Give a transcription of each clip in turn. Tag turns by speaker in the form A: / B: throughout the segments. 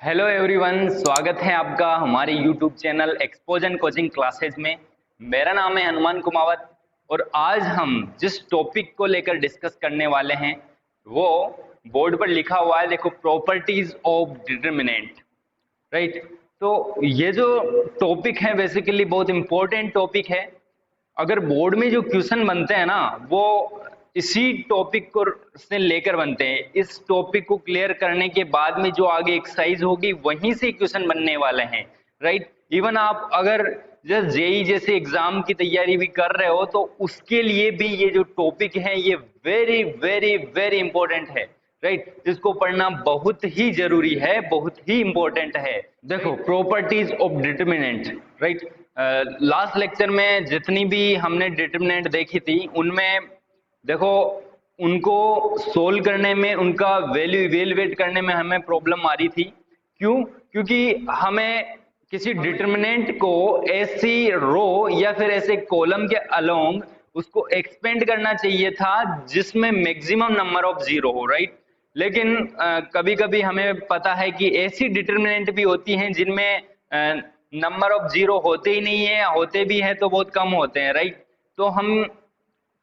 A: Hello everyone, स्वागत है आपका हमारे यूट्यूब चैनल एक्सपोजन कोचिंग क्लासेज में। मेरा नाम है हनुमान कुमावत और आज हम जिस टॉपिक को लेकर डिस्कस करने वाले हैं वो बोर्ड पर लिखा हुआ है, देखो, प्रॉपर्टीज ऑफ डिटरमिनेंट। राइट। तो ये जो टॉपिक है बेसिकली बहुत इंपॉर्टेंट टॉपिक है। अगर बोर्ड में जो क्वेश्चन बनते हैं ना वो इसी टॉपिक को से लेकर बनते हैं। इस टॉपिक को क्लियर करने के बाद में जो आगे एक्सरसाइज होगी वहीं से क्वेश्चन बनने वाले हैं। राइट। इवन आप अगर जस्ट जेई जैसे एग्जाम की तैयारी भी कर रहे हो तो उसके लिए भी ये जो टॉपिक है ये वेरी वेरी वेरी इंपॉर्टेंट है। राइट। जिसको पढ़ना बहुत ही जरूरी है, बहुत ही इंपॉर्टेंट है। देखो, properties of determinant. Right. Last lecture में जितनी भी हमने डिटरमिनेंट देखी थी उनमें देखो उनको सोल्व करने में, उनका वैल्यू इवेलुएट करने में हमें प्रॉब्लम आ रही थी। क्यों? क्योंकि हमें किसी डिटरमिनेंट को ऐसी रो या फिर ऐसे कॉलम के अलोंग उसको एक्सपेंड करना चाहिए था जिसमें मैक्सिमम नंबर ऑफ जीरो हो। राइट। लेकिन कभी कभी हमें पता है कि ऐसी डिटरमिनेंट भी होती हैं जिनमें नंबर ऑफ जीरो होते ही नहीं है, होते भी हैं तो बहुत कम होते हैं। राइट। तो हम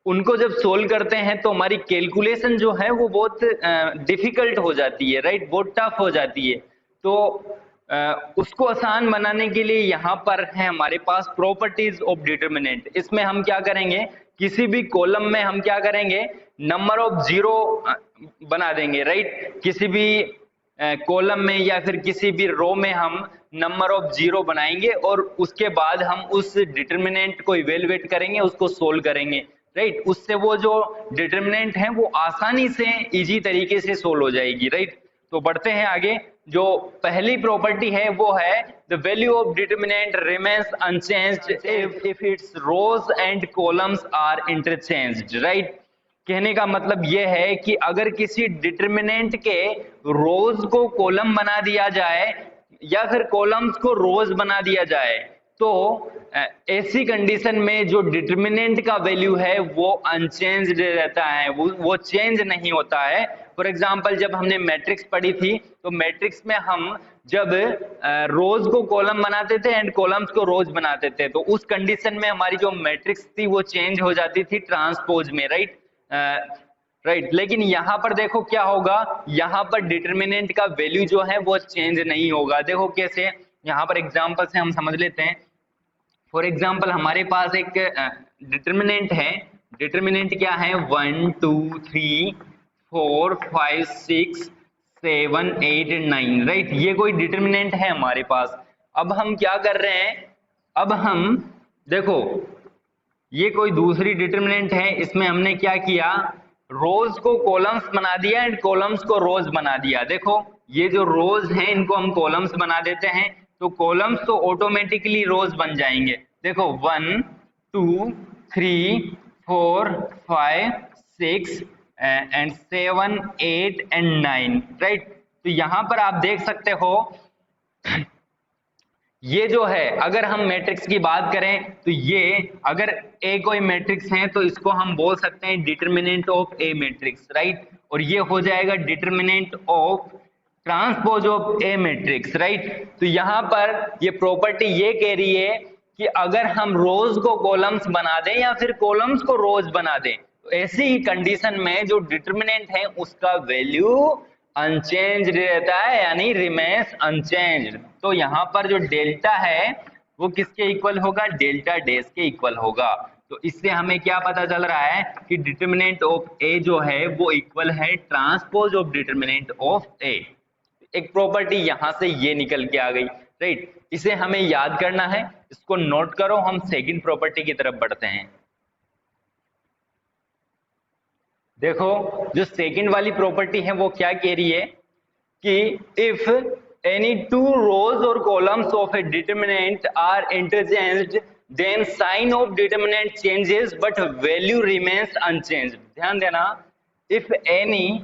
A: उनको जब सोल्व करते हैं तो हमारी कैलकुलेशन जो है वो बहुत डिफिकल्ट हो जाती है। राइट। बहुत टफ हो जाती है। तो उसको आसान बनाने के लिए यहाँ पर है हमारे पास प्रॉपर्टीज ऑफ डिटरमिनेंट। इसमें हम क्या करेंगे, किसी भी कॉलम में हम क्या करेंगे, नंबर ऑफ जीरो बना देंगे। राइट। किसी भी कॉलम में या फिर किसी भी रो में हम नंबर ऑफ जीरो बनाएंगे और उसके बाद हम उस डिटरमिनेंट को इवेलुएट करेंगे, उसको सोल्व करेंगे। राइट। उससे वो जो डिटरमिनेंट है वो आसानी से इजी तरीके से सोल्व हो जाएगी। राइट। तो बढ़ते हैं आगे। जो पहली प्रॉपर्टी है वो है the value of determinant remains unchanged if its rows and columns are interchanged. Right. कहने का मतलब यह है कि अगर किसी डिटरमिनेंट के रोज को कॉलम बना दिया जाए या फिर कॉलम्स को रोज बना दिया जाए तो ऐसी कंडीशन में जो डिटरमिनेंट का वैल्यू है वो अनचेंज्ड रहता है, वो चेंज नहीं होता है। फॉर एग्जांपल, जब हमने मैट्रिक्स पढ़ी थी तो मैट्रिक्स में हम जब रोज को कॉलम बनाते थे एंड कॉलम्स को रोज बनाते थे तो उस कंडीशन में हमारी जो मैट्रिक्स थी वो चेंज हो जाती थी ट्रांसपोज में। राइट। राइट। लेकिन यहाँ पर देखो क्या होगा, यहाँ पर डिटरमिनेंट का वैल्यू जो है वो चेंज नहीं होगा। देखो कैसे, यहाँ पर एग्जांपल से हम समझ लेते हैं। फॉर एग्जाम्पल, हमारे पास एक डिटरमिनेंट है। डिटरमिनेंट क्या है, 1 2 3 4 5 6 7 8 9। राइट। ये कोई डिटरमिनेंट है हमारे पास। अब हम क्या कर रहे हैं, अब हम देखो ये कोई दूसरी डिटरमिनेंट है, इसमें हमने क्या किया, रोज को कॉलम्स बना दिया एंड कॉलम्स को रोज बना दिया। देखो ये जो रोज हैं इनको हम कॉलम्स बना देते हैं तो कॉलम्स तो ऑटोमेटिकली रोज बन जाएंगे। देखो 1 2 3 4 5 6 एंड 7 8 एंड 9। राइट। तो यहां पर आप देख सकते हो ये जो है, अगर हम मैट्रिक्स की बात करें तो ये अगर ए कोई मैट्रिक्स है तो इसको हम बोल सकते हैं determinant of A matrix. Right. और ये हो जाएगा determinant of transpose of A matrix. Right. तो यहां पर ये प्रॉपर्टी ये कह रही है कि अगर हम रोज को कॉलम्स बना दें या फिर कॉलम्स को रोज बना दें तो ऐसी ही कंडीशन में जो डिटरमिनेंट है उसका वैल्यू अनचेंज रहता है, यानी रिमेन्स अनचेंज्ड। तो यहाँ पर जो डेल्टा है वो किसके इक्वल होगा, डेल्टा डैश के इक्वल होगा। तो इससे हमें क्या पता चल रहा है कि डिटरमिनेंट ऑफ ए जो है वो इक्वल है ट्रांसपोज ऑफ डिटरमिनेंट ऑफ ए। एक प्रॉपर्टी यहां से ये निकल के आ गई। राइट। इसे हमें याद करना है, इसको नोट करो। हम सेकंड प्रॉपर्टी की तरफ बढ़ते हैं। देखो जो सेकंड वाली प्रॉपर्टी है वो क्या कह रही है कि if any two rows or columns of a determinant are interchanged then sign of determinant changes but value remains unchanged। ध्यान देना, if any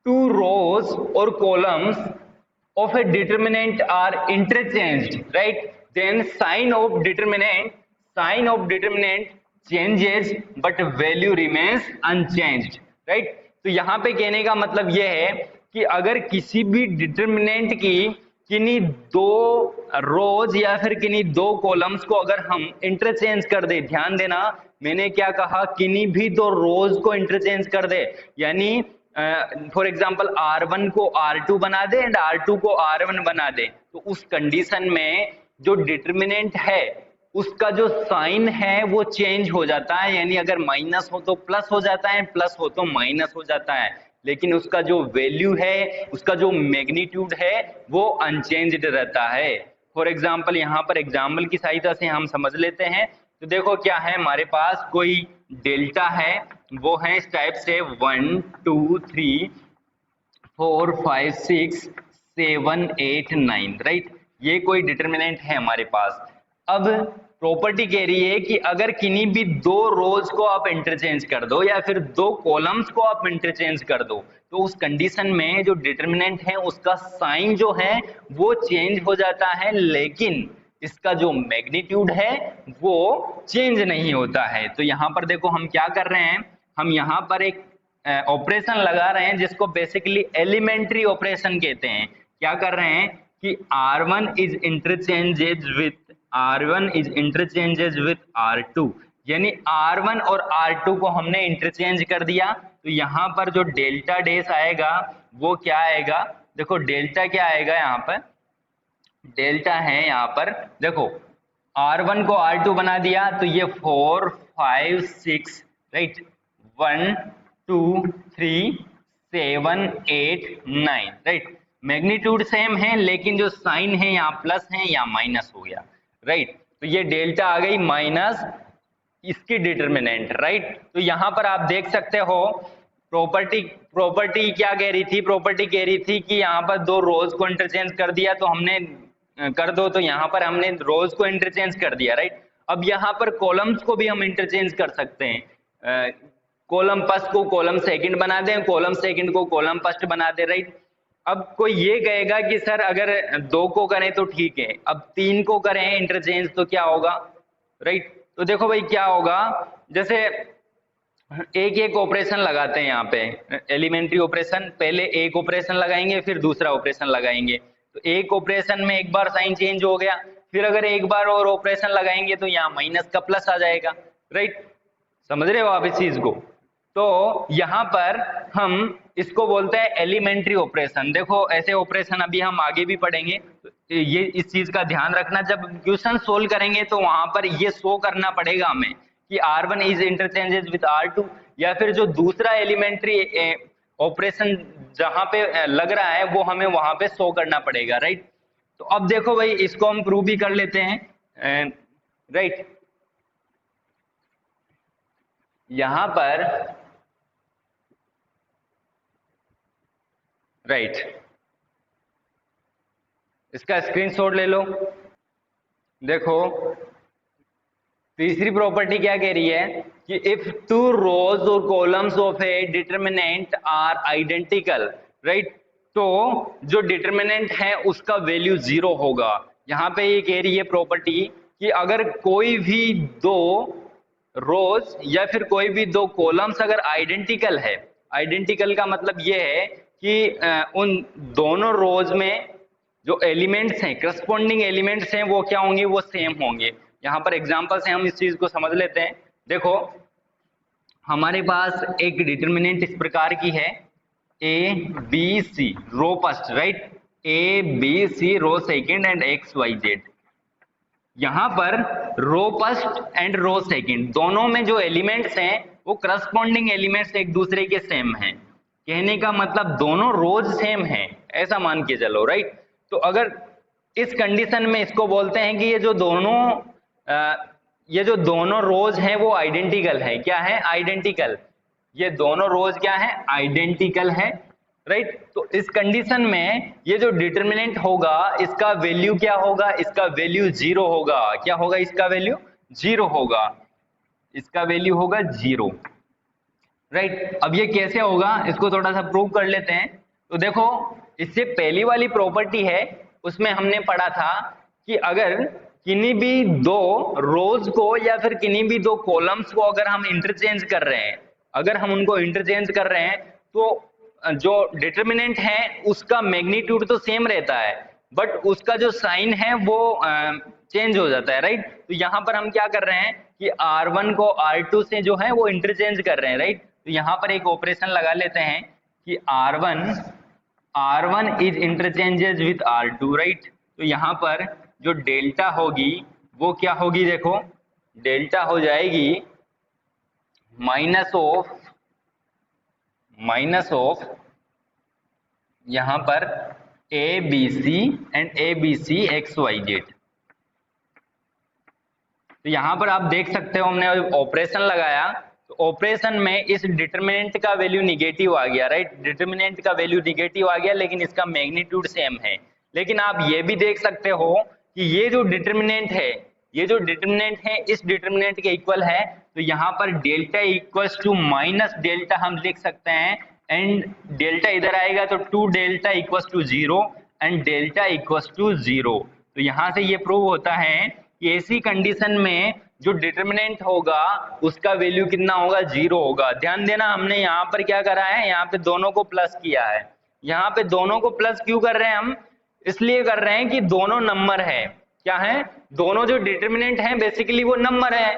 A: two rows or columns of a determinant are interchanged, right, then sign of determinant changes but value remains unchanged। right। तो यहाँ पे कहने का मतलब यह है कि अगर किसी भी डिटर्मिनेंट की किन्हीं दो रोज या फिर किन्हीं दो कॉलम्स को अगर हम इंटरचेंज कर दे, ध्यान देना मैंने क्या कहा, किन्हीं भी दो रोज को इंटरचेंज कर दे, यानी फॉर एग्जांपल R1 को R2 बना दे एंड R2 को R1 बना दे, तो उस कंडीशन में जो डिटर्मिनेंट है उसका जो साइन है वो चेंज हो जाता है, यानी अगर माइनस हो तो प्लस हो जाता है, प्लस हो तो माइनस हो जाता है, लेकिन उसका जो वैल्यू है, उसका जो मैग्नीट्यूड है वो अनचेंज्ड रहता है। फॉर एग्जांपल यहाँ पर एग्जाम्पल की सहायता से हम समझ लेते हैं। तो देखो क्या है, हमारे पास कोई डेल्टा है, वो है इस टाइप से 1 2 3 4 5 6 7 8 9, राइट, ये कोई डिटर्मिनेंट है हमारे पास। अब प्रॉपर्टी कह रही है कि अगर किन्हीं भी दो रोज को आप इंटरचेंज कर दो या फिर दो कॉलम्स को आप इंटरचेंज कर दो, तो उस कंडीशन में जो डिटर्मिनेंट है उसका साइन जो है वो चेंज हो जाता है, लेकिन इसका जो मैग्नीट्यूड है वो चेंज नहीं होता है। तो यहाँ पर देखो हम क्या कर रहे हैं, हम यहाँ पर एक ऑपरेशन लगा रहे हैं जिसको बेसिकली एलिमेंट्री ऑपरेशन कहते हैं। क्या कर रहे हैं कि R1 is interchanges with R2, यानी R1 और R2 को हमने इंटरचेंज कर दिया। तो यहाँ पर जो डेल्टा डेस आएगा वो क्या आएगा, देखो डेल्टा क्या आएगा, यहाँ पर डेल्टा है, यहाँ पर देखो R1 को R2 बना दिया तो ये 4 5 6, राइट, 1 2 3 7 8 9, राइट, मैग्नीट्यूड सेम है लेकिन जो साइन है यहाँ प्लस है या माइनस हो गया, राइट। तो ये डेल्टा आ गई माइनस इसकी डिटर्मिनेंट, राइट। तो यहाँ पर आप देख सकते हो प्रॉपर्टी क्या कह रही थी, प्रॉपर्टी कह रही थी कि यहाँ पर दो रोज को इंटरचेंज कर दिया तो हमने कर दो, तो यहाँ पर हमने रोज को इंटरचेंज कर दिया, राइट। अब यहाँ पर कॉलम्स को भी हम इंटरचेंज कर सकते हैं, कॉलम फर्स्ट को कॉलम सेकंड बना दें, कॉलम सेकंड को कॉलम फर्स्ट बना दे, राइट। अब कोई ये कहेगा कि सर अगर दो को करें तो ठीक है, अब तीन को करें इंटरचेंज तो क्या होगा, राइट। तो देखो भाई क्या होगा, जैसे एक एक ऑपरेशन लगाते हैं यहाँ पे, एलिमेंट्री ऑपरेशन, पहले एक ऑपरेशन लगाएंगे फिर दूसरा ऑपरेशन लगाएंगे, तो एक ऑपरेशन में एक बार साइन चेंज हो गया, फिर अगर एक बार और ऑपरेशन लगाएंगे तो यहाँ माइनस का प्लस आ जाएगा, राइट, समझ रहे हो आप इस चीज को। तो यहाँ पर हम इसको बोलते हैं एलिमेंट्री ऑपरेशन। देखो ऐसे ऑपरेशन अभी हम आगे भी पढ़ेंगे, तो ये इस चीज का ध्यान रखना, जब क्वेश्चन सोल्व करेंगे तो वहां पर ये शो करना पड़ेगा हमें कि R1 is interchanges with R2, या फिर जो दूसरा एलिमेंट्री ऑपरेशन जहां पे लग रहा है वो हमें वहां पे शो करना पड़ेगा, राइट। तो अब देखो भाई इसको हम प्रूव भी कर लेते हैं, राइट। यहां पर राइट, इसका स्क्रीनशॉट ले लो। देखो तीसरी प्रॉपर्टी क्या कह रही है कि इफ टू रोज और columns of a determinant are identical, right, तो जो डिटर्मिनेंट है उसका वैल्यू 0 होगा। यहाँ पे ये कह रही है प्रॉपर्टी कि अगर कोई भी दो रोज या फिर कोई भी दो कॉलम्स अगर आइडेंटिकल है, आइडेंटिकल का मतलब ये है कि उन दोनों रोज में जो एलिमेंट्स हैं, करस्पॉन्डिंग एलिमेंट्स हैं, वो क्या होंगे, वो सेम होंगे। यहाँ पर एग्जांपल से हम इस चीज को समझ लेते हैं। देखो हमारे पास एक डिटर्मिनेंट इस प्रकार की है, A B C row first, right, A B C row second and X Y Z. यहाँ पर row first and row second दोनों में जो एलिमेंट्स हैं वो करस्पॉन्डिंग एलिमेंट्स एक दूसरे के सेम हैं। कहने का मतलब दोनों रोज सेम हैं, ऐसा मान के चलो, राइट। तो अगर इस कंडीशन में इसको बोलते हैं कि ये जो दोनों रोज हैं वो आइडेंटिकल है। क्या है, आइडेंटिकल। ये दोनों रोज क्या है, आइडेंटिकल है, राइट। तो इस कंडीशन में ये जो डिटर्मिनेंट होगा इसका वैल्यू क्या होगा, इसका वैल्यू 0 होगा। क्या होगा, इसका वैल्यू 0 होगा, इसका वैल्यू होगा 0, राइट। अब ये कैसे होगा इसको थोड़ा सा प्रूव कर लेते हैं। तो देखो इससे पहली वाली प्रॉपर्टी है उसमें हमने पढ़ा था कि अगर किन्हीं भी दो रोज को या फिर किन्हीं भी दो कॉलम्स को अगर हम इंटरचेंज कर रहे हैं, अगर हम उनको इंटरचेंज कर रहे हैं तो जो डिटर्मिनेंट है उसका मैग्नीट्यूड तो सेम रहता है, बट उसका जो साइन है वो चेंज हो जाता है, राइट। तो यहाँ पर हम क्या कर रहे हैं कि R1 को R2 से जो है वो इंटरचेंज कर रहे हैं, राइट। तो यहाँ पर एक ऑपरेशन लगा लेते हैं कि R1 is interchanges with R2, right. तो यहाँ पर जो डेल्टा होगी वो क्या होगी, देखो डेल्टा हो जाएगी माइनस ऑफ यहाँ पर ABC एंड ABC XYZ। तो यहाँ पर आप देख सकते हो हमने ऑपरेशन लगाया, तो ऑपरेशन में इस डिटरमिनेंट का वैल्यू निगेटिव आ गया, राइट। डिटरमिनेंट का वैल्यू निगेटिव आ गया, लेकिन इसका मैग्नीट्यूड सेम है। लेकिन आप ये भी देख सकते हो कि ये जो डिटरमिनेंट है इस डिटरमिनेंट के इक्वल है। तो यहाँ पर delta equals to minus delta हम लिख सकते हैं, एंड डेल्टा इधर आएगा तो 2 delta equals to 0 and delta equals to 0। तो यहाँ से ये प्रूव होता है कि ऐसी कंडीशन में जो डिटरमिनेंट होगा उसका वैल्यू कितना होगा, 0 होगा। ध्यान देना, हमने यहाँ पर क्या करा है, यहाँ पे दोनों को प्लस किया है। यहाँ पे दोनों को प्लस क्यों कर रहे हैं हम, इसलिए कर रहे हैं कि दोनों नंबर है, क्या है, दोनों जो डिटरमिनेंट है बेसिकली वो नंबर है,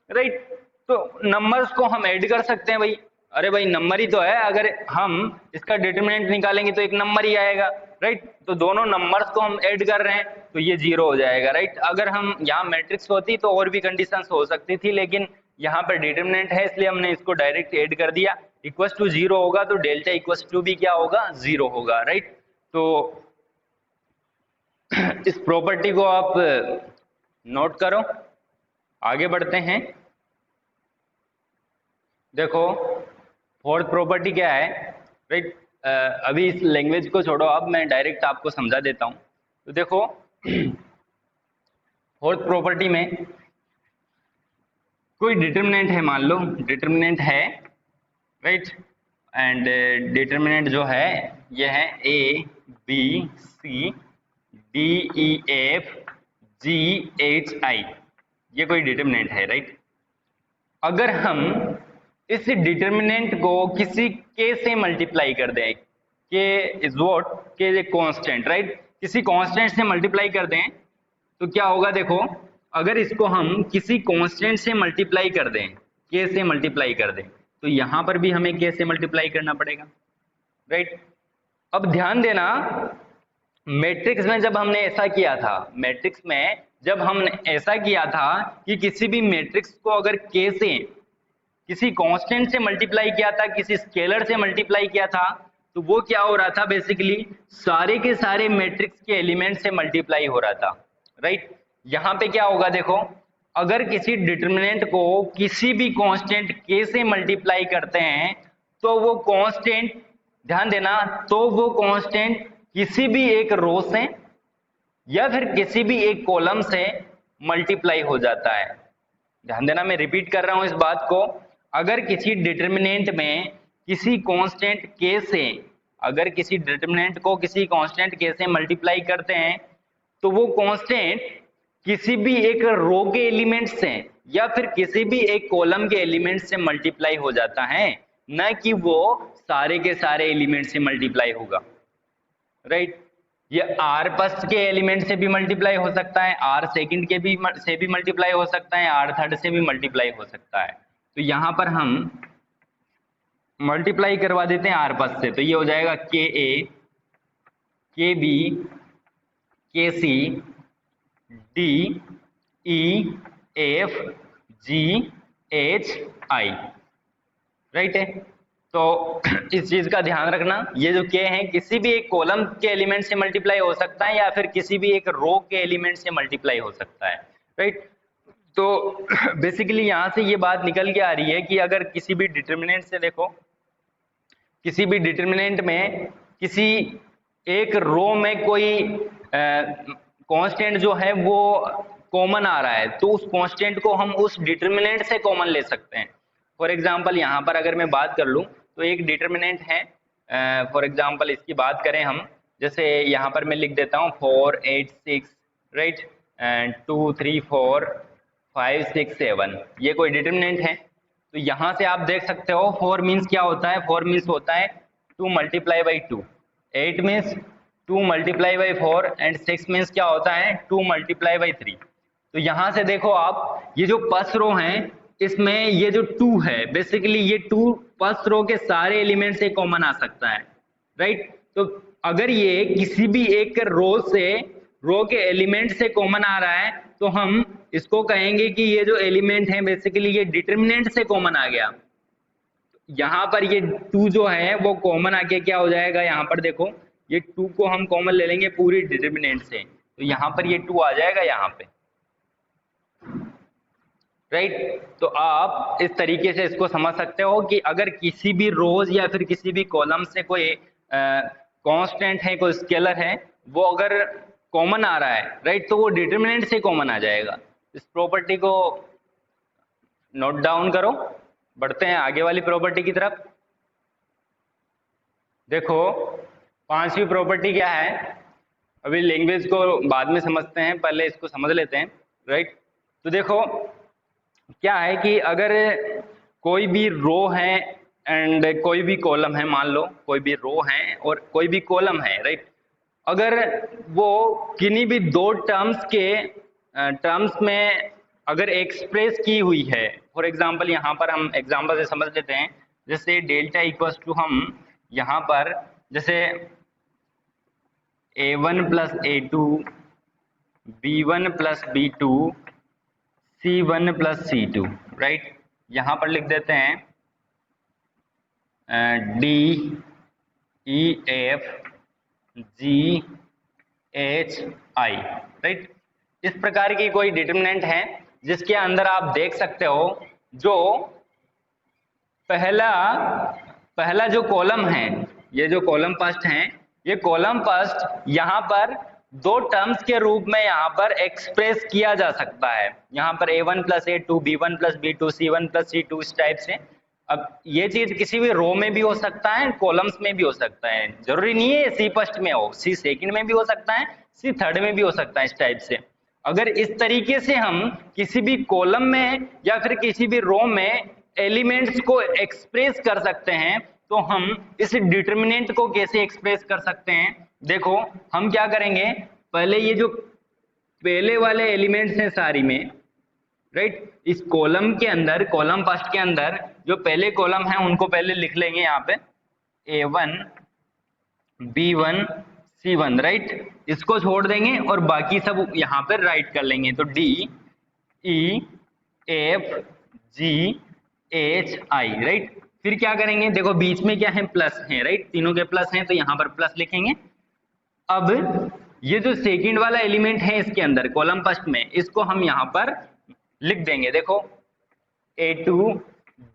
A: राइट। तो नंबर्स को हम ऐड कर सकते हैं भाई, अरे भाई नंबर ही तो है, अगर हम इसका डिटरमिनेंट निकालेंगे तो एक नंबर ही आएगा, राइट। तो दोनों नंबर्स को हम ऐड कर रहे हैं तो ये 0 हो जाएगा, राइट। अगर हम यहाँ मैट्रिक्स होती तो और भी कंडीशंस हो सकती थी, लेकिन यहाँ पर डिटरमिनेंट है इसलिए हमने इसको डायरेक्ट ऐड कर दिया। इक्वल्स टू 0 होगा तो डेल्टा इक्वल्स टू भी क्या होगा, 0 होगा, राइट। तो इस प्रॉपर्टी को आप नोट करो, आगे बढ़ते हैं। देखो फोर्थ प्रॉपर्टी क्या है, राइट। अभी इस लैंग्वेज को छोड़ो, अब मैं डायरेक्ट आपको समझा देता हूं। तो देखो फोर्थ प्रॉपर्टी में कोई डिटरमिनेंट है, मान लो डिटरमिनेंट है, राइट। एंड डिटरमिनेंट जो है ये है ABCDEFGHI, ये कोई डिटरमिनेंट है, राइट। अगर हम इस डिटरमिनेंट को किसी के से मल्टीप्लाई कर दें, के इज व्हाट, के कांस्टेंट, राइट, किसी कांस्टेंट से मल्टीप्लाई कर दें तो क्या होगा, देखो अगर इसको हम किसी कांस्टेंट से मल्टीप्लाई कर दें, के से मल्टीप्लाई कर दें, तो यहां पर भी हमें के से मल्टीप्लाई करना पड़ेगा, राइट। अब ध्यान देना, मैट्रिक्स में जब हमने ऐसा किया था, मैट्रिक्स में जब हमने ऐसा किया था कि किसी भी मैट्रिक्स को अगर के से किसी कांस्टेंट से मल्टीप्लाई किया था, किसी स्केलर से मल्टीप्लाई किया था, तो वो क्या हो रहा था, बेसिकली सारे के सारे मैट्रिक्स के एलिमेंट से मल्टीप्लाई हो रहा था, राइट। यहां पे क्या होगा, देखो अगर किसी डिटरमिनेंट को किसी भी कांस्टेंट के से मल्टीप्लाई करते हैं तो वो कांस्टेंट, ध्यान देना, तो वो कांस्टेंट किसी भी एक रो से या फिर किसी भी एक कॉलम से मल्टीप्लाई हो जाता है। ध्यान देना, मैं रिपीट कर रहा हूं इस बात को, अगर किसी डिटरमिनेंट में किसी कांस्टेंट के से, अगर किसी डिटरमिनेंट को किसी कांस्टेंट के से मल्टीप्लाई करते हैं तो वो कांस्टेंट किसी भी एक रो के एलिमेंट से या फिर किसी भी एक कॉलम के एलिमेंट से मल्टीप्लाई हो जाता है, न कि वो सारे के सारे एलिमेंट से मल्टीप्लाई होगा, राइट। ये R फर्स्ट के एलिमेंट से भी मल्टीप्लाई हो सकता है, R सेकंड के भी से भी मल्टीप्लाई हो सकता है, R थर्ड से भी मल्टीप्लाई हो सकता है। तो यहां पर हम मल्टीप्लाई करवा देते हैं R फर्स्ट से, तो ये हो जाएगा KA, KB, KC, DEFGHI, right है। तो इस चीज का ध्यान रखना, ये जो के है किसी भी एक कॉलम के एलिमेंट से मल्टीप्लाई हो सकता है या फिर किसी भी एक रो के एलिमेंट से मल्टीप्लाई हो सकता है, राइट। तो बेसिकली यहां से ये बात निकल के आ रही है कि अगर किसी भी डिटरमिनेंट से, देखो किसी भी डिटरमिनेंट में किसी एक रो में कोई कांस्टेंट जो है वो कॉमन आ रहा है, तो उस कांस्टेंट को हम उस डिटरमिनेंट से कॉमन ले सकते हैं। फॉर एग्जांपल यहाँ पर अगर मैं बात कर लूँ तो एक डिटरमिनेंट है, फॉर एग्जांपल इसकी बात करें हम, जैसे यहाँ पर मैं लिख देता हूँ 4 8 6, राइट, 2 3 4 5 6 7, ये कोई डिटरमिनेंट है। तो यहाँ से आप देख सकते हो 4 मीन्स क्या होता है, 4 मीन्स होता है 2 multiply by 2, 8 means 2 multiply by 4 and 6 means क्या होता है 2 मल्टीप्लाई बाई 3। तो यहाँ से देखो आप ये जो फर्स्ट रो हैं इसमें ये जो 2 है बेसिकली ये 2 फर्स्ट रो के सारे एलिमेंट से कॉमन आ सकता है, राइट। तो अगर ये किसी भी एक रो के एलिमेंट से कॉमन आ रहा है तो हम इसको कहेंगे कि ये जो एलिमेंट है बेसिकली ये डिटर्मिनेंट से कॉमन आ गया। यहाँ पर ये 2 जो है वो कॉमन आके क्या हो जाएगा, यहाँ पर देखो ये 2 को हम कॉमन ले लेंगे पूरी डिटर्मिनेंट से, तो यहाँ पर ये 2 आ जाएगा यहाँ पे, राइट। तो आप इस तरीके से इसको समझ सकते हो कि अगर किसी भी रोज या फिर किसी भी कॉलम से कोई कांस्टेंट है, कोई स्केलर है, वो अगर कॉमन आ रहा है, राइट, तो वो डिटर्मिनेंट से कॉमन आ जाएगा। इस प्रॉपर्टी को नोट डाउन करो। बढ़ते हैं आगे वाली प्रॉपर्टी की तरफ। देखो 5वीं प्रॉपर्टी क्या है, अभी लैंग्वेज को बाद में समझते हैं, पहले इसको समझ लेते हैं, राइट। तो देखो क्या है कि अगर कोई भी रो है एंड कोई भी कॉलम है, मान लो कोई भी रो है और कोई भी कॉलम है, राइट, अगर वो किन्हीं भी दो टर्म्स में अगर एक्सप्रेस की हुई है, फॉर एग्जांपल यहाँ पर हम एग्जांपल से समझ लेते हैं, जैसे डेल्टा इक्वल्स टू हम यहाँ पर जैसे a1 plus a2 b1 plus b2 c1 plus c2, right, यहाँ पर लिख देते हैं d e f g h i, right. इस प्रकार की कोई डिटरमिनेंट है जिसके अंदर आप देख सकते हो जो पहला जो कॉलम है, ये जो कॉलम फर्स्ट है, ये कॉलम फर्स्ट यहाँ पर दो टर्म्स के रूप में यहाँ पर एक्सप्रेस किया जा सकता है। यहाँ पर a1 plus a2 b1 plus b2 c1 plus c2 इस टाइप से। अब ये चीज किसी भी रो में भी हो सकता है, कॉलम्स में भी हो सकता है, जरूरी नहीं है सी फर्स्ट में हो, सी सेकंड में भी हो सकता है, सी थर्ड में भी हो सकता है। इस टाइप से अगर इस तरीके से हम किसी भी कॉलम में या फिर किसी भी रो में एलिमेंट्स को एक्सप्रेस कर सकते हैं, तो हम इस डिटरमिनेंट को कैसे एक्सप्रेस कर सकते हैं। देखो हम क्या करेंगे, पहले ये जो पहले वाले एलिमेंट्स हैं सारी में, राइट, इस कॉलम के अंदर, कॉलम फर्स्ट के अंदर जो पहले कॉलम है उनको पहले लिख लेंगे यहाँ पे a1 b1 c1, राइट, इसको छोड़ देंगे और बाकी सब यहाँ पर राइट कर लेंगे। तो d e f g h i, right. फिर क्या करेंगे, देखो बीच में क्या है, प्लस है, राइट, तीनों के प्लस हैं तो यहाँ पर प्लस लिखेंगे। अब ये जो सेकंड वाला एलिमेंट है इसके अंदर कॉलम फर्स्ट में, इसको हम यहाँ पर लिख देंगे, देखो a2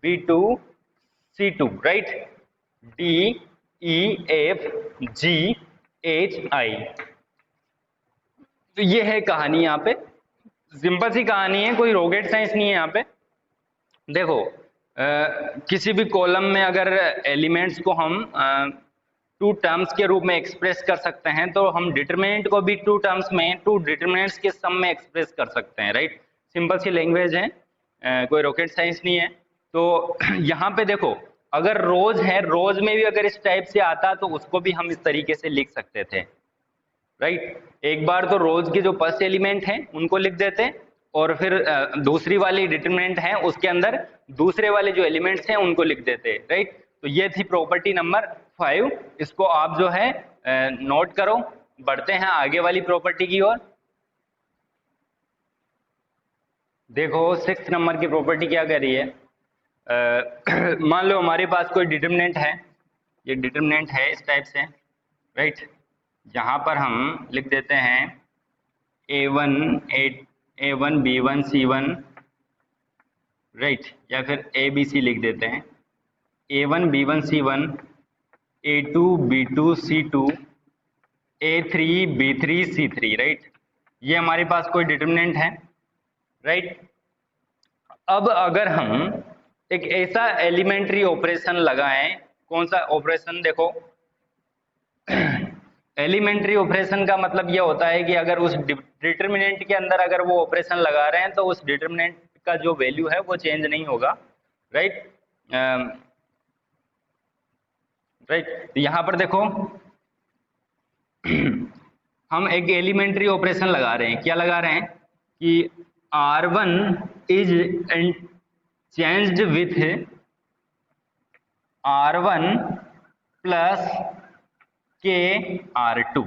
A: b2 c2, right, d e f g h i। तो ये है कहानी, यहाँ पे सिंपल सी कहानी है, कोई रॉकेट साइंस नहीं है यहाँ पे। देखो किसी भी कॉलम में अगर एलिमेंट्स को हम टू टर्म्स के रूप में एक्सप्रेस कर सकते हैं, तो हम डिटरमिनेंट को भी टू टर्म्स में, टू डिटरमिनेंट्स के सम में एक्सप्रेस कर सकते हैं, राइट। सिंपल सी लैंग्वेज है, कोई रॉकेट साइंस नहीं है। तो यहाँ पे देखो अगर रोज है, रोज में भी अगर इस टाइप से आता तो उसको भी हम इस तरीके से लिख सकते थे, राइट। एक बार तो रोज के जो फर्स्ट एलिमेंट हैं उनको लिख देते और फिर दूसरी वाली डिटरमिनेंट है उसके अंदर दूसरे वाले जो एलिमेंट्स हैं उनको लिख देते, राइट। तो ये थी प्रॉपर्टी नंबर 5, इसको आप जो है नोट करो। बढ़ते हैं आगे वाली प्रॉपर्टी की ओर। देखो 6 नंबर की प्रॉपर्टी क्या कह रही है, मान लो हमारे पास कोई डिटरमिनेंट है, ये डिटरमिनेंट है इस टाइप से, राइट। यहाँ पर हम लिख देते हैं a1 b1 c1, राइट, या फिर abc लिख देते हैं a1 b1 c1 a2 b2 c2 a3 b3 c3, right. ये हमारे पास कोई डिटरमिनेंट है, राइट। अब अगर हम एक ऐसा एलिमेंट्री ऑपरेशन लगाएं, कौन सा ऑपरेशन, देखो एलिमेंट्री ऑपरेशन का मतलब यह होता है कि अगर उस डिटरमिनेंट के अंदर अगर वो ऑपरेशन लगा रहे हैं तो उस डिटरमिनेंट का जो वैल्यू है वो चेंज नहीं होगा, राइट। राइट। तो यहाँ पर देखो हम एक एलिमेंट्री ऑपरेशन लगा रहे हैं। क्या लगा रहे हैं कि R1 is changed with R1 plus के R2,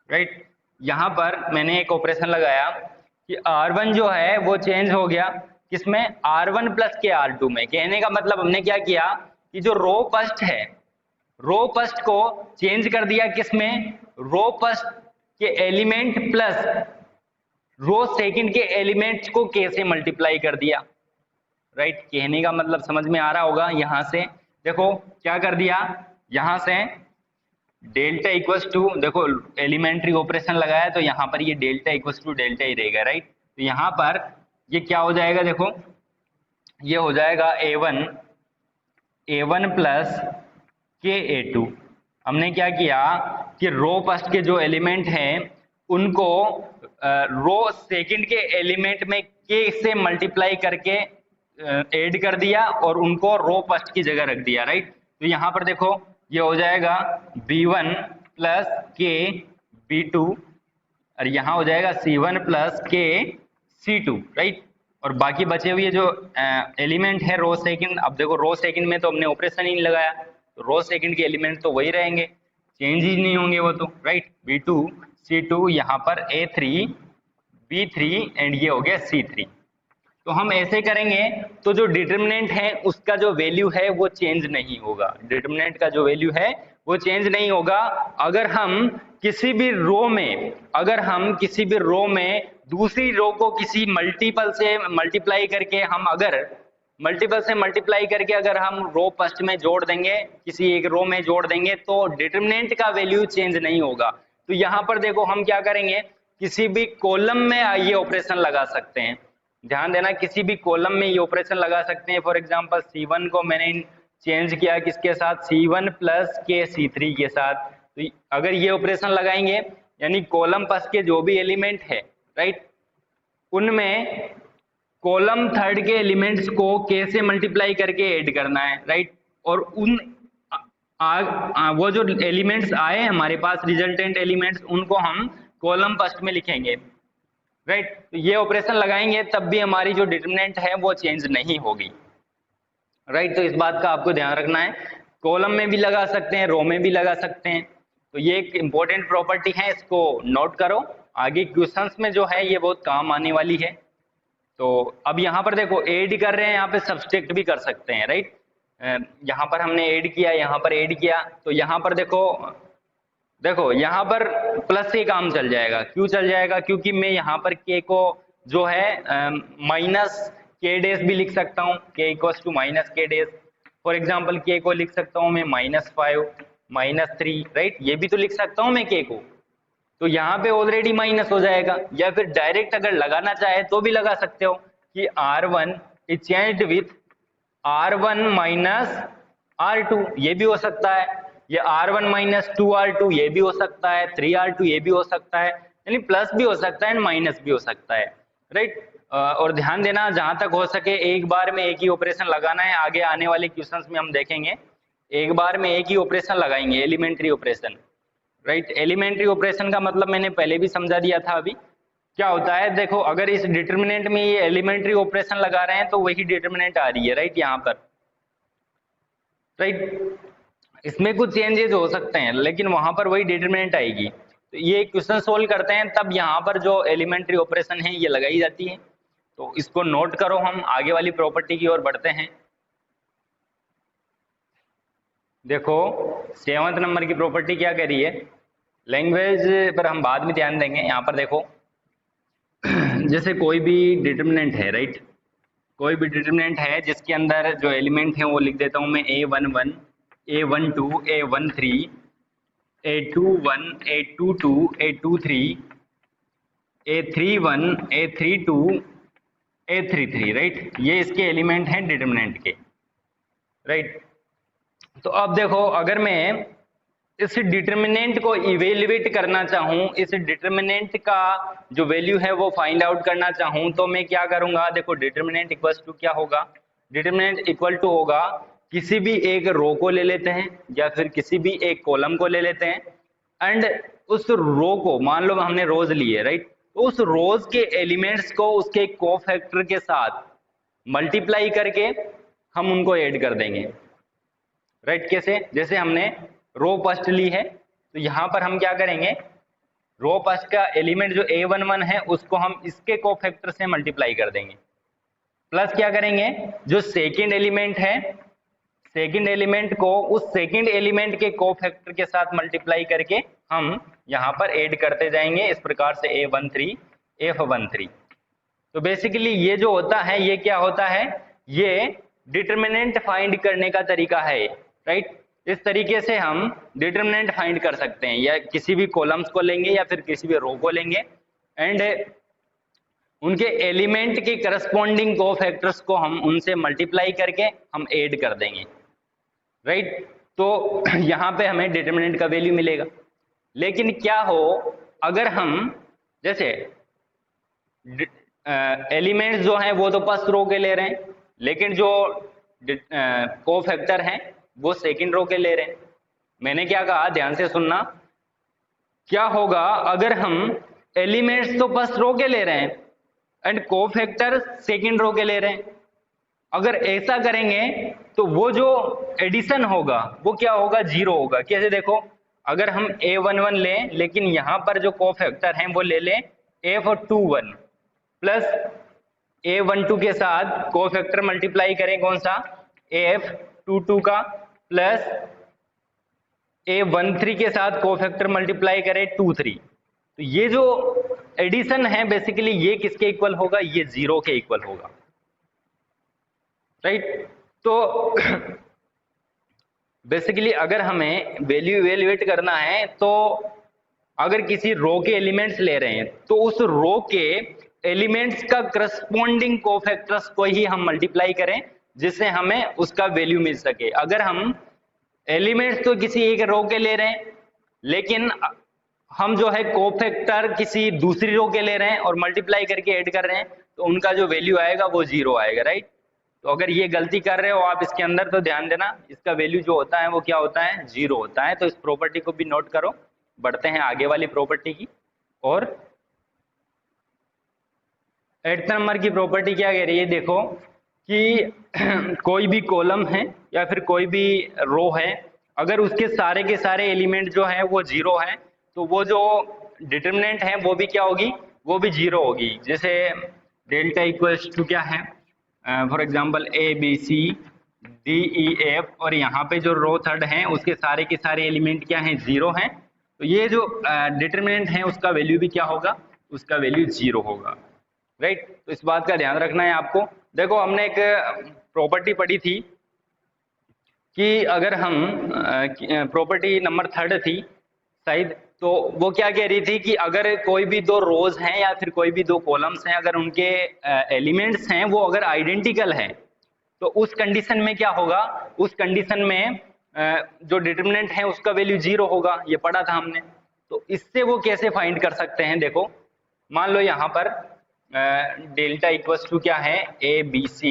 A: राइट। यहाँ पर मैंने एक ऑपरेशन लगाया कि R1 जो है वो चेंज हो गया किसमें, R1 प्लस के R2 में। कहने का मतलब हमने क्या किया कि जो रो फर्स्ट है, रो फर्स्ट को चेंज कर दिया किसमें, रो फर्स्ट के एलिमेंट प्लस रो सेकंड के एलिमेंट्स को के से मल्टीप्लाई कर दिया, राइट। कहने का मतलब समझ में आ रहा होगा। यहां से देखो क्या कर दिया, यहां से डेल्टा इक्वल्स टू, देखो एलिमेंट्री ऑपरेशन लगाया तो यहां पर ये डेल्टा इक्वल्स टू डेल्टा ही रहेगा, राइट। तो यहां पर ये क्या हो जाएगा, देखो ये हो जाएगा A1 प्लस के A2। हमने क्या किया कि रो फर्स्ट के जो एलिमेंट हैं उनको रो सेकंड के एलिमेंट में के से मल्टीप्लाई करके ऐड कर दिया और उनको रो फर्स्ट की जगह रख दिया, राइट। तो यहाँ पर देखो ये हो जाएगा B1 प्लस के B2 और यहाँ हो जाएगा C1 प्लस के C2, राइट। और बाकी बचे हुए जो एलिमेंट है रो सेकंड, अब देखो रो सेकंड में तो हमने ऑपरेशन ही नहीं लगाया, तो रो सेकंड के एलिमेंट तो वही रहेंगे, चेंज ही नहीं होंगे वो तो, राइट। B2 C2 यहाँ पर A3 B3 एंड ये हो गया C3। तो हम ऐसे करेंगे तो जो डिटर्मिनेंट है उसका जो वैल्यू है वो चेंज नहीं होगा, डिटर्मिनेंट का जो वैल्यू है वो चेंज नहीं होगा। अगर हम किसी भी रो में, अगर हम किसी भी रो में दूसरी रो को किसी मल्टीपल से मल्टीप्लाई करके, हम अगर मल्टीपल से मल्टीप्लाई करके अगर हम रो फर्स्ट में जोड़ देंगे, किसी एक रो में जोड़ देंगे तो डिटर्मिनेंट का वैल्यू चेंज नहीं होगा। तो यहाँ पर देखो हम क्या करेंगे, किसी भी कॉलम में ये ऑपरेशन लगा सकते हैं, ध्यान देना किसी भी कॉलम में ये ऑपरेशन लगा सकते हैं। फॉर एग्जांपल C1 को मैंने चेंज किया किसके साथ, C1 प्लस के C3 के साथ। तो अगर ये ऑपरेशन लगाएंगे यानी कॉलम फर्स्ट के जो भी एलिमेंट है, राइट, उनमें कॉलम थर्ड के एलिमेंट्स को के से मल्टीप्लाई करके ऐड करना है, राइट। और उन वो जो एलिमेंट्स आए हमारे पास रिजल्टेंट एलिमेंट्स, उनको हम कॉलम फर्स्ट में लिखेंगे, राइट। तो ये ऑपरेशन लगाएंगे तब भी हमारी जो डिटर्मिनेंट है वो चेंज नहीं होगी, राइट। तो इस बात का आपको ध्यान रखना है, कॉलम में भी लगा सकते हैं, रो में भी लगा सकते हैं। तो ये एक इंपॉर्टेंट प्रॉपर्टी है, इसको नोट करो, आगे क्वेश्चंस में जो है ये बहुत काम आने वाली है। तो अब यहाँ पर देखो ऐड कर रहे हैं, यहाँ पे सब्सट्रैक्ट भी कर सकते हैं, राइट। यहाँ पर हमने ऐड किया, यहाँ पर ऐड किया, तो यहाँ पर देखो यहाँ पर प्लस से काम चल जाएगा। क्यों चल जाएगा, क्योंकि मैं यहाँ पर के को जो है माइनस के डेज भी लिख सकता हूँ, के इक्वल्स टू माइनस के डेज। फॉर एग्जाम्पल के को लिख सकता हूँ मैं -5 -3, राइट, ये भी तो लिख सकता हूँ मैं के को। तो यहाँ पे ऑलरेडी माइनस हो जाएगा, या फिर डायरेक्ट अगर लगाना चाहे तो भी लगा सकते हो कि R1 is changed with R1 minus R2, ये भी हो सकता है। ये R1 माइनस 2R2 ये भी हो सकता है, 3R2 ये भी हो सकता है, यानी प्लस भी हो सकता है एंड माइनस भी हो सकता है, राइट। और ध्यान देना जहां तक हो सके एक बार में एक ही ऑपरेशन लगाना है। आगे आने वाले क्वेश्चंस में हम देखेंगे एक बार में एक ही ऑपरेशन लगाएंगे, elementary operation, right. Elementary operation का मतलब मैंने पहले भी समझा दिया था। अभी क्या होता है, देखो अगर इस डिटर्मिनेंट में ये एलिमेंट्री ऑपरेशन लगा रहे हैं तो वही डिटर्मिनेंट आ रही है, राइट, यहाँ पर, राइट। इसमें कुछ चेंजेस हो सकते हैं लेकिन वहां पर वही डिटरमिनेंट आएगी। तो ये क्वेश्चन सोल्व करते हैं तब यहाँ पर जो एलिमेंट्री ऑपरेशन है ये लगाई जाती है। तो इसको नोट करो, हम आगे वाली प्रॉपर्टी की ओर बढ़ते हैं। देखो 7वें नंबर की प्रॉपर्टी क्या कह रही है, लैंग्वेज पर हम बाद में ध्यान देंगे। यहाँ पर देखो जैसे कोई भी डिटरमिनेंट है, राइट, कोई भी डिटरमिनेंट है जिसके अंदर जो एलिमेंट है वो लिख देता हूँ मैं A11 A12 A13 A21 A22 A23 A31 A32 A33, right, ये इसके एलिमेंट हैं डिटरमिनेंट के, राइट। तो अब देखो अगर मैं इस डिटरमिनेंट को इवेल्युएट करना चाहूं, इस डिटरमिनेंट का जो वैल्यू है वो फाइंड आउट करना चाहूं, तो मैं क्या करूंगा, देखो डिटरमिनेंट इक्वल टू क्या होगा, डिटरमिनेंट इक्वल टू होगा किसी भी एक रो को ले लेते हैं या फिर किसी भी एक कॉलम को ले लेते हैं, एंड उस रो को, मान लो हमने रोज ली है, राइट, तो उस रोज के एलिमेंट्स को उसके कोफैक्टर के साथ मल्टीप्लाई करके हम उनको ऐड कर देंगे, राइट। कैसे? जैसे हमने रो फर्स्ट ली है, तो यहां पर हम क्या करेंगे, रो फर्स्ट का एलिमेंट जो A11 है उसको हम इसके कोफैक्टर से मल्टीप्लाई कर देंगे, प्लस क्या करेंगे, जो सेकंड एलिमेंट है, सेकंड एलिमेंट को उस सेकंड एलिमेंट के कोफैक्टर के साथ मल्टीप्लाई करके हम यहां पर ऐड करते जाएंगे, इस प्रकार से A13 F13। तो बेसिकली ये जो होता है, ये क्या होता है, ये डिटरमिनेंट फाइंड करने का तरीका है, राइट। इस तरीके से हम डिटरमिनेंट फाइंड कर सकते हैं, या किसी भी कॉलम्स को लेंगे या फिर किसी भी रो को लेंगे, एंड उनके एलिमेंट के करस्पॉन्डिंग कोफैक्टर्स को हम उनसे मल्टीप्लाई करके हम ऐड कर देंगे, राइट। तो यहाँ पे हमें डिटरमिनेंट का वैल्यू मिलेगा। लेकिन क्या हो अगर हम, जैसे एलिमेंट्स जो हैं वो तो फर्स्ट रो के ले रहे हैं, लेकिन जो कोफैक्टर हैं वो सेकंड रो के ले रहे हैं। मैंने क्या कहा, ध्यान से सुनना, क्या होगा अगर हम एलिमेंट्स तो फर्स्ट रो के ले रहे हैं एंड कोफैक्टर सेकंड रो के ले रहे हैं, अगर ऐसा करेंगे तो वो जो एडिशन होगा वो क्या होगा, जीरो होगा। कैसे? देखो, अगर हम A11 लें लेकिन यहां पर जो कोफैक्टर हैं वो ले लें F21 प्लस A12 के साथ कोफैक्टर मल्टीप्लाई करें कौन सा, F22 का, प्लस A13 के साथ कोफैक्टर मल्टीप्लाई करें 23। तो ये जो एडिशन है बेसिकली ये किसके इक्वल होगा, ये जीरो के इक्वल होगा, राइट। तो बेसिकली अगर हमें वैल्यू इवेल्युएट करना है, तो अगर किसी रो के एलिमेंट्स ले रहे हैं तो उस रो के एलिमेंट्स का करस्पॉन्डिंग कोफैक्टर्स को ही हम मल्टीप्लाई करें जिससे हमें उसका वैल्यू मिल सके। अगर हम एलिमेंट्स तो किसी एक रो के ले रहे हैं लेकिन हम जो है कोफैक्टर किसी दूसरी रो के ले रहे हैं और मल्टीप्लाई करके ऐड कर रहे हैं, तो उनका जो वैल्यू आएगा वो जीरो आएगा, राइट। तो अगर ये गलती कर रहे हो आप इसके अंदर, तो ध्यान देना इसका वैल्यू जो होता है वो क्या होता है, जीरो होता है। तो इस प्रॉपर्टी को भी नोट करो। बढ़ते हैं आगे वाली प्रॉपर्टी की, और 8 नंबर की प्रॉपर्टी क्या कह रही है, देखो कि कोई भी कॉलम है या फिर कोई भी रो है, अगर उसके सारे के सारे एलिमेंट जो है वो जीरो है, तो वो जो डिटरमिनेंट है वो भी क्या होगी, वो भी जीरो होगी। जैसे डेल्टा इक्वल्स टू क्या है, फॉर एग्जांपल ABCDEF, और यहाँ पे जो रो थर्ड है उसके सारे के सारे एलिमेंट क्या हैं, जीरो हैं। तो ये जो डिटरमिनेंट है उसका वैल्यू भी क्या होगा, उसका वैल्यू जीरो होगा, राइट। तो इस बात का ध्यान रखना है आपको। देखो, हमने एक प्रॉपर्टी पढ़ी थी कि अगर हम प्रॉपर्टी नंबर थर्ड थी शायद, तो वो क्या कह रही थी कि अगर कोई भी दो रोज हैं या फिर कोई भी दो कॉलम्स हैं, अगर उनके एलिमेंट्स हैं वो अगर आइडेंटिकल हैं, तो उस कंडीशन में क्या होगा, उस कंडीशन में जो डिटरमिनेंट है उसका वैल्यू जीरो होगा। ये पढ़ा था हमने। तो इससे वो कैसे फाइंड कर सकते हैं, देखो मान लो यहाँ पर डेल्टा इक्वल्स टू क्या है, ABC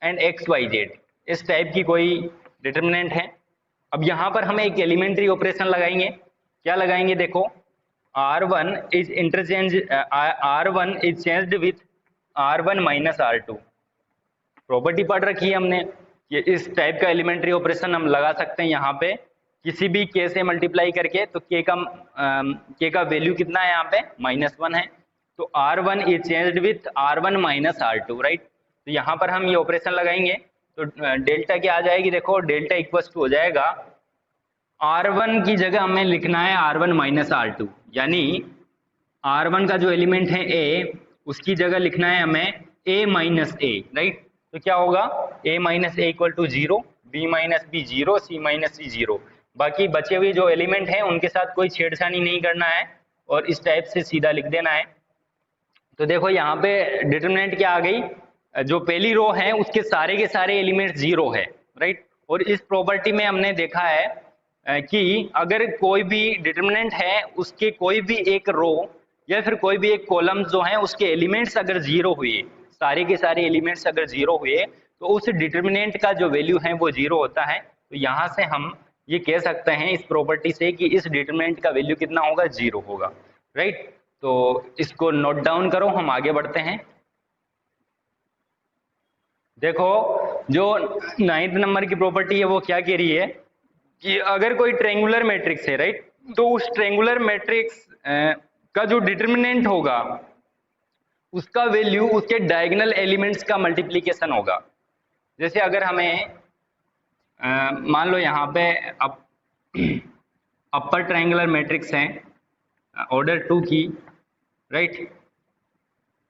A: एंड XYZ, इस टाइप की कोई डिटरमिनेंट है। अब यहाँ पर हम एक एलिमेंट्री ऑपरेशन लगाएंगे। क्या लगाएंगे, देखो R1 is changed with R1 minus R2। Property पढ़ रखी है हमने, ये इस टाइप का एलिमेंट्री ऑपरेशन हम लगा सकते हैं यहाँ पे किसी भी k से मल्टीप्लाई करके। तो k का वैल्यू कितना है यहाँ पे, -1 है। तो R1 is changed with R1 minus R2, right. तो यहाँ पर हम ये ऑपरेशन लगाएंगे तो डेल्टा क्या आ जाएगी, देखो डेल्टा इक्वल्स टू हो जाएगा R1 की जगह हमें लिखना है R1 माइनस R2, यानी R1 का जो एलिमेंट है A, उसकी जगह लिखना है हमें A माइनस A, राइट। तो क्या होगा, A minus A equal to 0, B minus B 0, C minus C 0। बाकी बचे हुए जो एलिमेंट हैं उनके साथ कोई छेड़छाड़ी नहीं करना है और इस टाइप से सीधा लिख देना है। तो देखो यहाँ पे डिटरमिनेंट क्या आ गई, जो पहली रो है उसके सारे के सारे एलिमेंट जीरो है, राइट। और इस प्रॉपर्टी में हमने देखा है कि अगर कोई भी डिटरमिनेंट है उसके कोई भी एक रो या फिर कोई भी एक कॉलम जो है उसके एलिमेंट्स अगर जीरो हुए, सारे के सारे एलिमेंट्स अगर जीरो हुए, तो उस डिटर्मिनेंट का जो वैल्यू है वो 0 होता है। तो यहाँ से हम ये कह सकते हैं इस प्रॉपर्टी से कि इस डिटर्मिनेंट का वैल्यू कितना होगा, 0 होगा, राइट। तो इसको नोट डाउन करो, हम आगे बढ़ते हैं। देखो जो 9th नंबर की प्रॉपर्टी है वो क्या कह रही है कि अगर कोई ट्रायंगुलर मैट्रिक्स है, राइट, तो उस ट्रायंगुलर मैट्रिक्स का जो डिटर्मिनेंट होगा उसका वैल्यू उसके डायगोनल एलिमेंट्स का मल्टीप्लिकेशन होगा। जैसे अगर हमें मान लो यहाँ पे अपर ट्रायंगुलर मैट्रिक्स है ऑर्डर 2 की, राइट,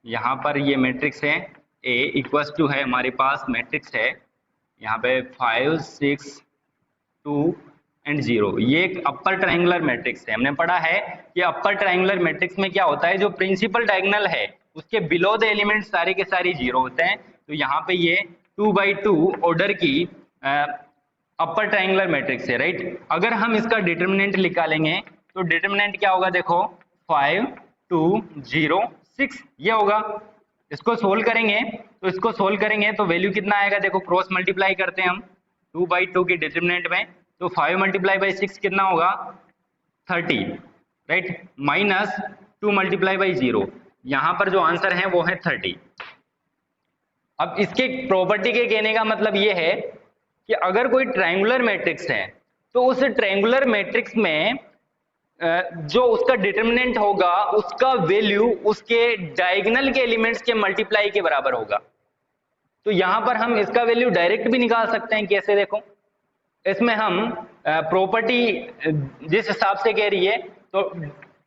A: यहाँ पर ये मैट्रिक्स है A इक्वल्स टू है हमारे पास मैट्रिक्स है यहाँ पे 5 6 2 एंड 0। ये एक अपर ट्रायंगुलर मैट्रिक्स है। हमने पढ़ा है कि अपर ट्रायंगुलर मैट्रिक्स में क्या होता है, जो प्रिंसिपल डायगोनल है उसके बिलो द एलिमेंट सारे के सारे 0 होते हैं। तो यहाँ पे ये 2/2 ऑर्डर की अपर ट्रायंगुलर मैट्रिक्स है, राइट। अगर हम इसका डिटर्मिनेंट निकालेंगे तो डिटर्मिनेंट क्या होगा, देखो 5 2 0 6 ये होगा। इसको सोल्व करेंगे तो वैल्यू कितना आएगा, देखो क्रॉस मल्टीप्लाई करते हैं हम 2/2 की डिटर्मिनेंट में, तो 5 × 6 कितना होगा 30, राइट, माइनस 2 × 0, यहाँ पर जो आंसर है वो है 30। अब इसके प्रॉपर्टी के कहने का मतलब ये है कि अगर कोई ट्रायंगुलर मैट्रिक्स है तो उस ट्रायंगुलर मैट्रिक्स में जो उसका डिटर्मिनेंट होगा उसका वैल्यू उसके डायगोनल के एलिमेंट्स के मल्टीप्लाई के बराबर होगा। तो यहां पर हम इसका वैल्यू डायरेक्ट भी निकाल सकते हैं। कैसे, देखो इसमें हम प्रॉपर्टी जिस हिसाब से कह रही है तो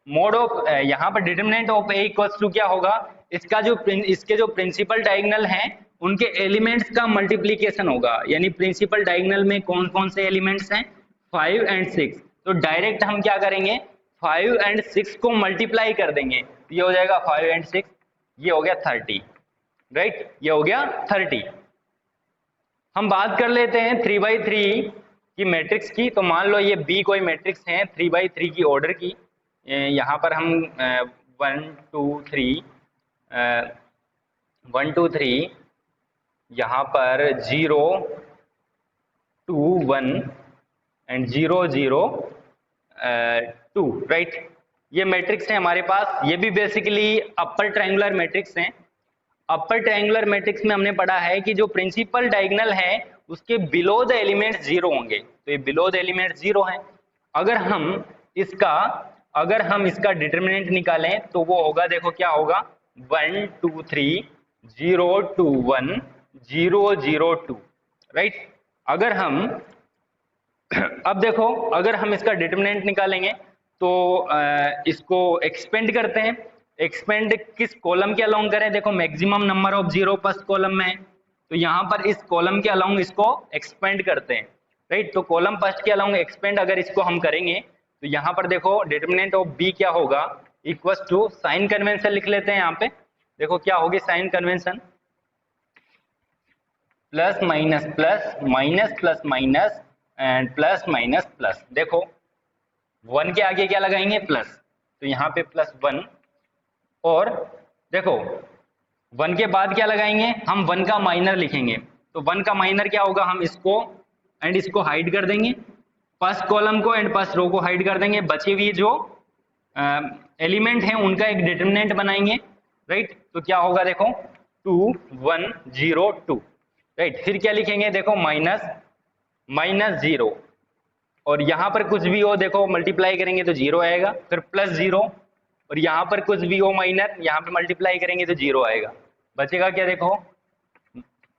A: मोड ऑफ यहाँ पर determinant of A equals to क्या होगा, इसके जो प्रिंसिपल डायगोनल हैं उनके एलिमेंट्स का मल्टीप्लिकेशन होगा। यानी प्रिंसिपल डायगोनल में कौन कौन से एलिमेंट्स हैं, 5 और 6। तो डायरेक्ट हम क्या करेंगे, 5 और 6 को मल्टीप्लाई कर देंगे, ये हो जाएगा 5 और 6, ये हो गया 30, राइट, ये हो गया 30। हम बात कर लेते हैं 3/3 की मैट्रिक्स की। तो मान लो ये B कोई मैट्रिक्स है 3/3 की ऑर्डर की, यहाँ पर हम 1 2 3 यहाँ पर 0 2 1 एंड 0 0 2, राइट, ये मैट्रिक्स है हमारे पास। ये भी बेसिकली अपर ट्रायंगुलर मैट्रिक्स हैं। अपर ट्रायंगुलर मैट्रिक्स में हमने पढ़ा है कि जो प्रिंसिपल डायगोनल है उसके बिलो द एलिमेंट्स 0 होंगे। तो ये बिलो द एलिमेंट्स 0 हैं। अगर हम इसका डिटर्मिनेंट निकालें तो वो होगा, देखो क्या होगा, 1 2 3 0 2 1 0 0 2, राइट। अब देखो अगर हम इसका डिटर्मिनेंट निकालेंगे तो इसको एक्सपेंड करते हैं। एक्सपेंड किस कॉलम के अलोंग करें, देखो maximum number of 0 first column में है, तो यहाँ पर इस कॉलम के अलोंग इसको एक्सपेंड करते हैं, राइट। तो कॉलम फर्स्ट के अलोंग एक्सपेंड अगर इसको हम करेंगे तो यहाँ पर देखो डिटर्मिनेंट ऑफ B क्या होगा, इक्वल्स टू साइन कन्वेंशन लिख लेते हैं। यहाँ पे देखो क्या होगी sign convention, plus minus plus minus plus minus and plus minus plus. देखो 1 के आगे क्या लगाएंगे, प्लस, तो यहाँ पे +1, और देखो 1 के बाद क्या लगाएंगे, हम 1 का माइनर लिखेंगे। तो 1 का माइनर क्या होगा, हम इसको हाइड कर देंगे, फर्स्ट कॉलम को एंड फर्स्ट रो को हाइड कर देंगे, बची हुई जो एलिमेंट हैं उनका एक डिटर्मिनेंट बनाएंगे, राइट। तो क्या होगा, देखो 2 1 0 2, राइट। फिर क्या लिखेंगे, देखो -0, और यहाँ पर कुछ भी हो, देखो मल्टीप्लाई करेंगे तो 0 आएगा, फिर +0, और यहाँ पर कुछ भी हो माइनर, यहाँ पे मल्टीप्लाई करेंगे तो 0 आएगा। बचेगा क्या, देखो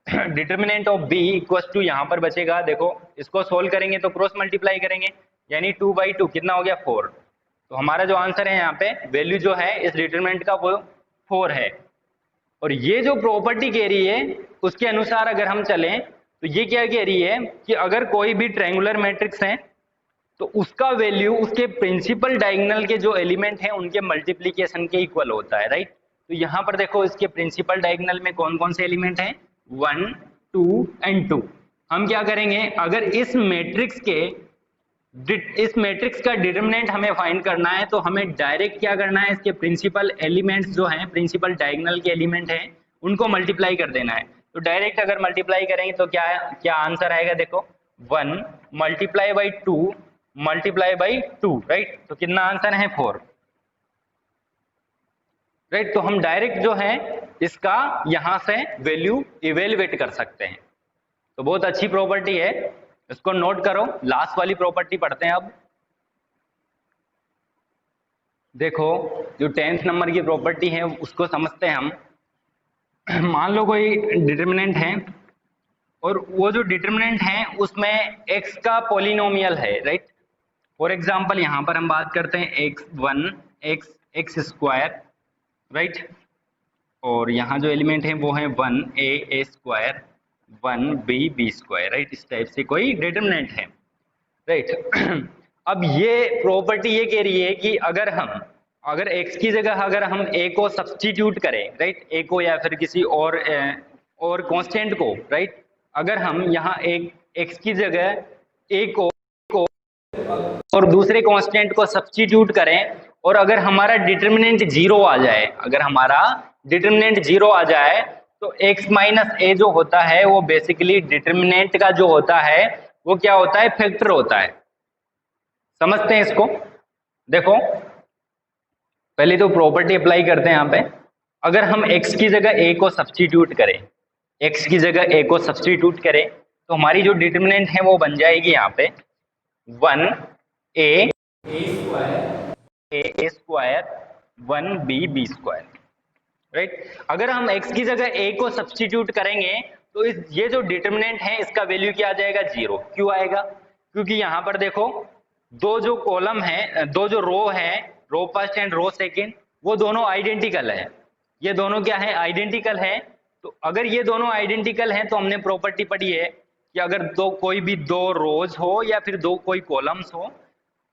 A: determinant of B equals to, यहाँ पर बचेगा, देखो इसको सोल्व करेंगे तो क्रॉस मल्टीप्लाई करेंगे, यानी 2/2 कितना हो गया, 4। तो हमारा जो आंसर है यहाँ पे वैल्यू जो है इस डिटर्मिनेंट का वो 4 है। और ये जो प्रॉपर्टी कह रही है उसके अनुसार अगर हम चलें तो ये क्या कह रही है कि अगर कोई भी ट्रायंगुलर मैट्रिक्स है तो उसका वैल्यू उसके प्रिंसिपल डायगोनल के जो एलिमेंट हैं उनके मल्टीप्लिकेशन के इक्वल होता है, राइट। तो यहाँ पर देखो इसके प्रिंसिपल डायगोनल में कौन कौन से एलिमेंट हैं, 1 2 एंड 2। हम क्या करेंगे, अगर इस मैट्रिक्स का डिटर्मिनेंट हमें फाइंड करना है तो हमें डायरेक्ट क्या करना है, इसके प्रिंसिपल एलिमेंट्स जो हैं, प्रिंसिपल डायगोनल के एलिमेंट हैं, उनको मल्टीप्लाई कर देना है। तो डायरेक्ट अगर मल्टीप्लाई करेंगे तो क्या क्या आंसर आएगा, देखो 1 multiply by 2 multiply by 2, right. तो कितना आंसर है 4, राइट। तो हम डायरेक्ट जो है इसका यहां से वैल्यू इवेल्युएट कर सकते हैं। तो बहुत अच्छी प्रॉपर्टी है, इसको नोट करो। लास्ट वाली प्रॉपर्टी पढ़ते हैं अब। देखो जो 10th नंबर की प्रॉपर्टी है उसको समझते हैं हम। मान लो कोई डिटर्मिनेंट है और वो जो डिटर्मिनेंट है उसमें x का पॉलिनोमियल है, राइट। फॉर एग्जांपल यहां पर हम बात करते हैं x1 x स्क्वायर, राइट। और यहाँ जो एलिमेंट है वो है 1a square 1b square, right. इस टाइप से कोई डिटर्मिनेंट है, राइट। अब ये प्रॉपर्टी ये कह रही है कि अगर x की जगह अगर हम a को सब्स्टिट्यूट करें, राइट, a को या फिर किसी और कांस्टेंट को, राइट। अगर हम यहाँ एक x की जगह a को और दूसरे कांस्टेंट को सब्स्टिट्यूट करें और अगर हमारा डिटर्मिनेंट 0 आ जाए, अगर हमारा डिटर्मिनेंट 0 आ जाए तो x माइनस a जो होता है वो बेसिकली डिटर्मिनेंट का जो होता है वो क्या होता है, फैक्टर होता है। समझते हैं इसको। देखो पहले तो प्रॉपर्टी अप्लाई करते हैं यहाँ पे। अगर हम x की जगह a को सब्स्टिट्यूट करें, x की जगह a को सब्स्टिट्यूट करें तो हमारी जो डिटर्मिनेंट है वो बन जाएगी यहाँ पे 1a square 1b square, right. अगर हम x की जगह a को सब्स्टिट्यूट करेंगे तो ये जो डिटर्मिनेंट है इसका वैल्यू क्या आ जाएगा, 0। क्यों आएगा, क्योंकि यहाँ पर देखो दो जो कॉलम है, दो जो रो है, रो फर्स्ट एंड रो सेकेंड, वो दोनों आइडेंटिकल है। ये दोनों क्या है, आइडेंटिकल है। तो अगर ये दोनों आइडेंटिकल हैं तो हमने प्रॉपर्टी पढ़ी है कि अगर कोई भी दो रोज हो या फिर कोई कॉलम्स हो,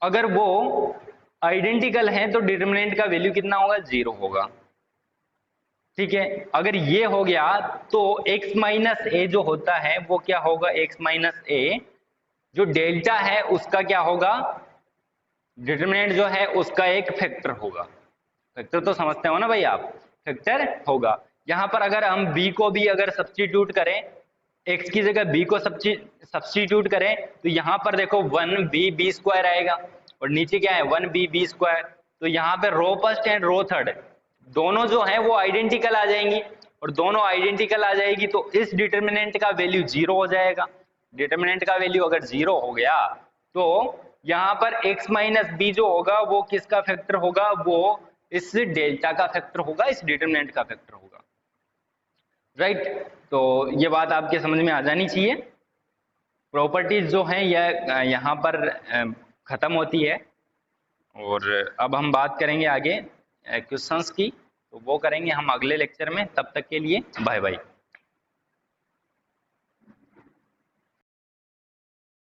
A: अगर वो आइडेंटिकल हैं तो डिटर्मिनेंट का वैल्यू कितना होगा, 0 होगा। ठीक है। अगर ये हो गया तो x माइनस ए जो होता है वो क्या होगा, x माइनस ए जो डेल्टा है उसका क्या होगा, डिटर्मिनेंट जो है उसका एक फैक्टर होगा। फैक्टर तो समझते हो ना भाई आप, फैक्टर होगा। यहां पर अगर हम b को भी अगर सब्स्टिट्यूट करें, x की जगह b को सब्स्टिट्यूट करें तो यहां पर देखो 1b स्क्वायर आएगा और नीचे क्या है 1b स्क्वायर। तो यहाँ पे रो फर्स्ट एंड रो थर्ड दोनों जो है वो आइडेंटिकल आ जाएंगी और दोनों आइडेंटिकल आ जाएगी तो इस डिटर्मिनेंट का वैल्यू 0 हो जाएगा। डिटर्मिनेंट का वैल्यू अगर 0 हो गया तो यहाँ पर x माइनस बी जो होगा वो किसका फैक्टर होगा, वो इस डेल्टा का फैक्टर होगा, इस डिटर्मिनेंट का फैक्टर होगा, राइट। तो ये बात आपके समझ में आ जानी चाहिए। प्रॉपर्टीज जो हैं यह यहाँ पर खत्म होती है और अब हम बात करेंगे आगे क्वेश्चंस की, तो वो करेंगे हम अगले लेक्चर में। तब तक के लिए बाय बाय।